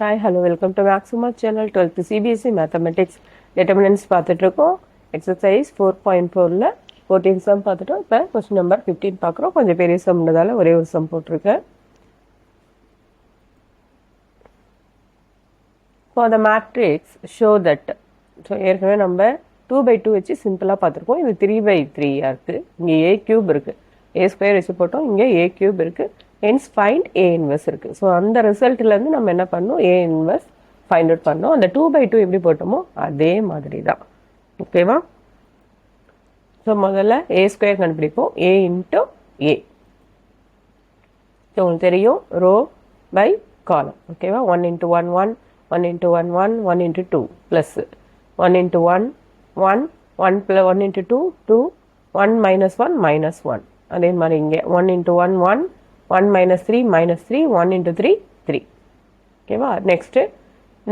Hi, hello, welcome to Maxima channel 12th CBSE Mathematics Determinants பார்த்துட்டு இருக்கோம். Exercise 4.4ல 14 sum பார்த்துட்டோம். இப்போ question number 15 பார்க்குறோம். கொஞ்சம் பெரிய sumன்றதால ஒரே ஒரு sum போட்டிருக்கேன். For the matrix, show that. So ஏற்கனவே நம்ம 2/2 வச்சு சிம்பிளாக பார்த்துருக்கோம். இது 3/3 இருக்கு. இங்கே a cube இருக்கு. a ஸ்கொயர் வச்சு போட்டோம். இங்கே a cube இருக்கு. hence find a inverse இருக்கு. ஸோ அந்த ரிசல்ட்லேருந்து நம்ம என்ன பண்ணோம், a inverse ஃபைண்ட் அவுட் பண்ணோம். அந்த 2/2 எப்படி போட்டோமோ அதே மாதிரி தான். ஓகேவா? ஸோ முதல்ல a ஸ்கொயர் கண்டுபிடிப்போம். a into a. ஸோ உங்களுக்கு தெரியும் ரோ பை காலம். ஓகேவா? 1 into 1 1 1 into 1 1 1 into 2 plus 1 into 1 1 1 plus 1 into 2 2 1 minus 1 minus 1. அதே மாதிரி இங்கே 1 into 1 1 1 minus 3 minus 3 1 into 3 3. ஓகேவா?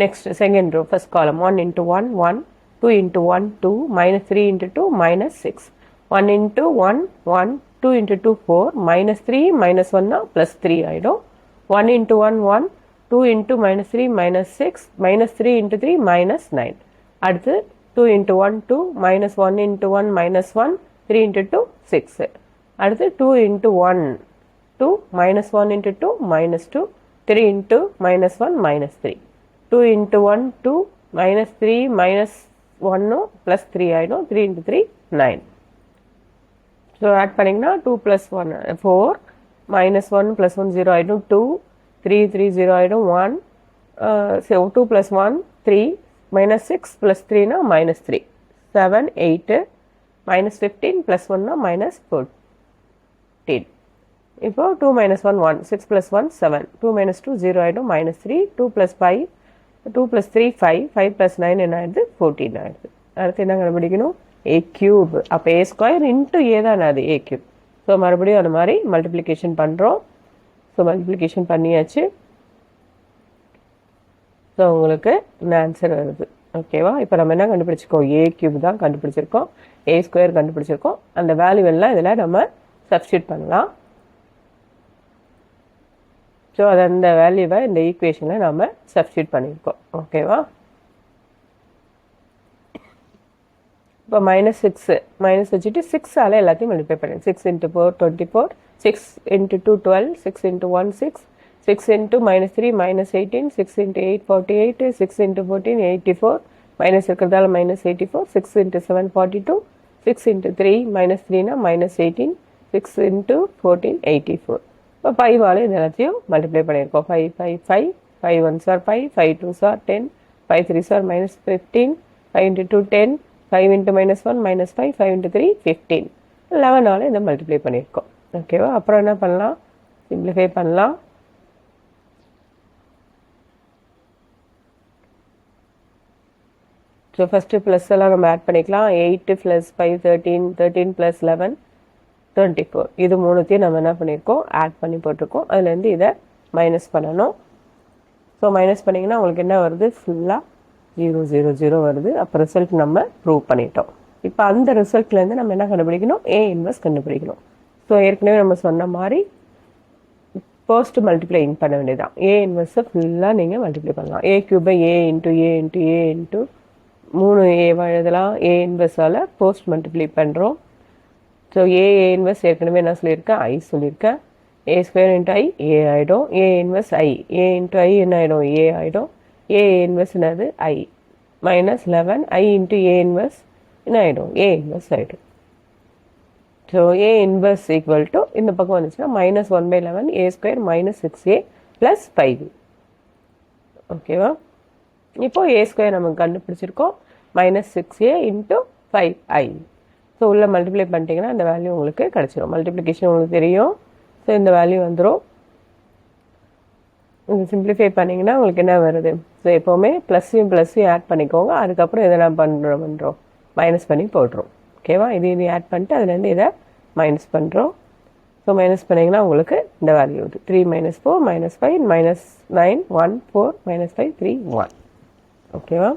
next second row first column 1 into 1 1 2 into 1 2 minus 3 into 2 minus 6 1 into 1 1 2 into 2 4 minus 3 minus 1 plus 3 ஆயிடும். 1 into 1 1 2 into minus 3 minus 6 minus 3 into 3 minus 9. அடுத்து 2 into 1 2 minus 1 into 1 minus 1 3 into 2 6. அடுத்து 2 into 1 2 minus 1 into 2 minus 2 3 into minus 1 minus 3 2 into 1 2 minus 3 minus 1 plus 3 ஆயிடும். 3 into 3 9. So add பண்ணிங்கன்னா 2 plus 1 4 minus 1 plus 1 0 ஆயிடும் 2 3 3 0 ஆயிடும் 1 so 2 plus 1 3 minus 6 plus 3 na minus 3 7 8 minus 15 plus 1 na minus 14. இப்போ 2 minus 1 1 6 plus 1 7 2 minus 2 0 ஆயிடும் minus 3 2 plus 5 2 plus 3 5 5 plus 9 என்ன ஆயிடுது 14 ஆயிடுது. அடுத்து என்ன கண்டுபிடிக்கணும், a cube. அப்போ a ஸ்கொயர் இன்ட்டு a தான் அது a cube. ஸோ மறுபடியும் அந்த மாதிரி மல்டிப்ளிகேஷன் பண்ணுறோம். ஸோ மல்டிப்ளிகேஷன் பண்ணியாச்சு. ஸோ உங்களுக்கு இந்த ஆன்சர் வருது. ஓகேவா? இப்போ நம்ம என்ன கண்டுபிடிச்சிருக்கோம், a cube தான் கண்டுபிடிச்சிருக்கோம், a ஸ்கொயர் கண்டுபிடிச்சிருக்கோம். அந்த வேல்யூ எல்லாம் இதில் நம்ம சப்ஸ்டியூட் பண்ணலாம். ஸோ அது அந்த வேல்யூவை இந்த ஈக்குவேஷனில் நம்ம சப்ஸ்டியூட் பண்ணியிருக்கோம். ஓகேவா? இப்போ -6 மைனஸ் வச்சுட்டு 6ஆல் எல்லாத்தையும் மல்டிப்ளை பண்ணி 6 into 4 24 6 into 2 12 6 into 1 6 6 into -3 -18 6 into 8 48 6 into 14 84 minus இருக்கிறதால -84 6 into 7 42 6 into 3 -3 na -18 6 into 14 84. இப்போ 5ஆல் இது எல்லாத்தையும் மல்டிப்ளை பண்ணியிருக்கோம். 5 5 5 5 1s are 5 5 2s are 10 5 3s are -15 5 into 2 10 5 into -1 -5 5 into 3 15 11ஆல் இதை மல்டிப்ளை பண்ணியிருக்கோம். ஓகேவா? அப்புறம் என்ன பண்ணலாம், சிம்பிளிஃபை பண்ணலாம். ஸோ ஃபஸ்ட்டு ப்ளஸ் எல்லாம் நம்ம ஆட் பண்ணிக்கலாம். 8 + 5 13 13 + 11 24. இது மூணுத்தையும் நம்ம என்ன பண்ணியிருக்கோம், ஆட் பண்ணி போட்டிருக்கோம். அதுலேருந்து இதை மைனஸ் பண்ணணும். ஸோ மைனஸ் பண்ணிங்கன்னா உங்களுக்கு என்ன வருது, ஃபுல்லாக 0 0 0 வருது. அப்போ ரிசல்ட் நம்ம ப்ரூவ் பண்ணிட்டோம். இப்போ அந்த ரிசல்ட்லேருந்து நம்ம என்ன கண்டுபிடிக்கணும், a இன்வெர்ஸ் கண்டுபிடிக்கணும். ஸோ ஏற்கனவே நம்ம சொன்ன மாதிரி ஃபர்ஸ்ட் மல்டிப்ளைங் பண்ண வேண்டியதான். a இன்வெர்ஸை ஃபுல்லாக நீங்கள் மல்டிப்ளை பண்ணலாம். a கியூபை a into a into a into 3 a எழுதலாம். a இன்வெர்ஸால் போஸ்ட் மல்டிப்ளை பண்ணுறோம். ஸோ a இன்வெர்ஸ் ஏற்கனவே என்ன சொல்லியிருக்கேன், i சொல்லியிருக்கேன். a square into i a ஆகிடும். a inverse i a into i என்ன ஆகிடும், a ஆகிடும். a இன்வெர்ஸ் என்னது i -11 i into a inverse என்ன ஆகிடும், a இன்வெர்ஸ் ஆகிடும். So a inverse equal to இந்த பக்கம் வந்துச்சுன்னா -1/11 a ஸ்கொயர் -6a + 5. ஓகேவா? இப்போது a ஸ்கொயர் நமக்கு கண்டுபிடிச்சிருக்கோம். -6a into 5i. ஸோ உள்ளே மல்டிப்ளை பண்ணிட்டீங்கன்னா இந்த வேல்யூ உங்களுக்கு கிடச்சிரும். மல்டிப்ளிகேஷன் உங்களுக்கு தெரியும். ஸோ இந்த வேல்யூ வந்துடும். நீங்கள் சிம்பிளிஃபை பண்ணிங்கன்னா உங்களுக்கு என்ன வருது, ஸோ எப்போவுமே ப்ளஸ்ஸையும் ஆட் பண்ணிக்கோங்க. அதுக்கப்புறம் இதை நான் பண்ணுறோம் மைனஸ் பண்ணி போட்டுரும். ஓகேவா? இது ஆட் பண்ணிட்டு அதுலேருந்து இதை மைனஸ் பண்ணுறோம். ஸோ மைனஸ் பண்ணிங்கன்னா உங்களுக்கு இந்த வேல்யூ வருது. 3 - 4 -5 -9 1 4 -5 3 1. ஓகேவா?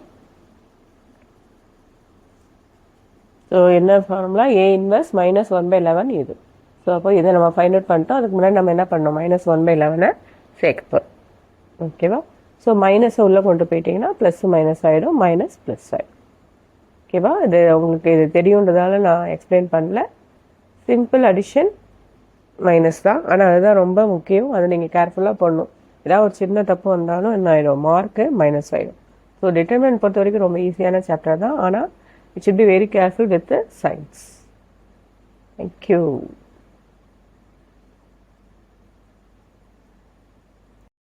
ஸோ என்ன ஃபார்முலா, a இன்வெர்ஸ் -1/11 இது. ஸோ அப்போ இதை நம்ம ஃபைண்ட் அவுட் பண்ணிட்டோம். அதுக்கு முன்னாடி நம்ம என்ன பண்ணோம், -1/11 சேர்க்கப்போம். ஓகேவா? ஸோ மைனஸை உள்ளே கொண்டு போயிட்டீங்கன்னா ப்ளஸ் மைனஸ் ஆகிடும், மைனஸ் ப்ளஸ் ஆகிடும். ஓகேவா? இது உங்களுக்கு இது தெரியுன்றதால நான் எக்ஸ்பிளைன் பண்ணல. சிம்பிள் அடிஷன் மைனஸ் தான், ஆனால் அதுதான் ரொம்ப முக்கியம். அதை நீங்கள் கேர்ஃபுல்லாக பண்ணணும். ஏதாவது ஒரு சின்ன தப்பு வந்தாலும் என்ன ஆகிடும், மார்க்கு மைனஸ் ஆகிடும். ஸோ டிட்டர்மினன்ட் பொறுத்த வரைக்கும் ரொம்ப ஈஸியான சாப்டர் தான், ஆனால் it should be very careful with science. Thank you.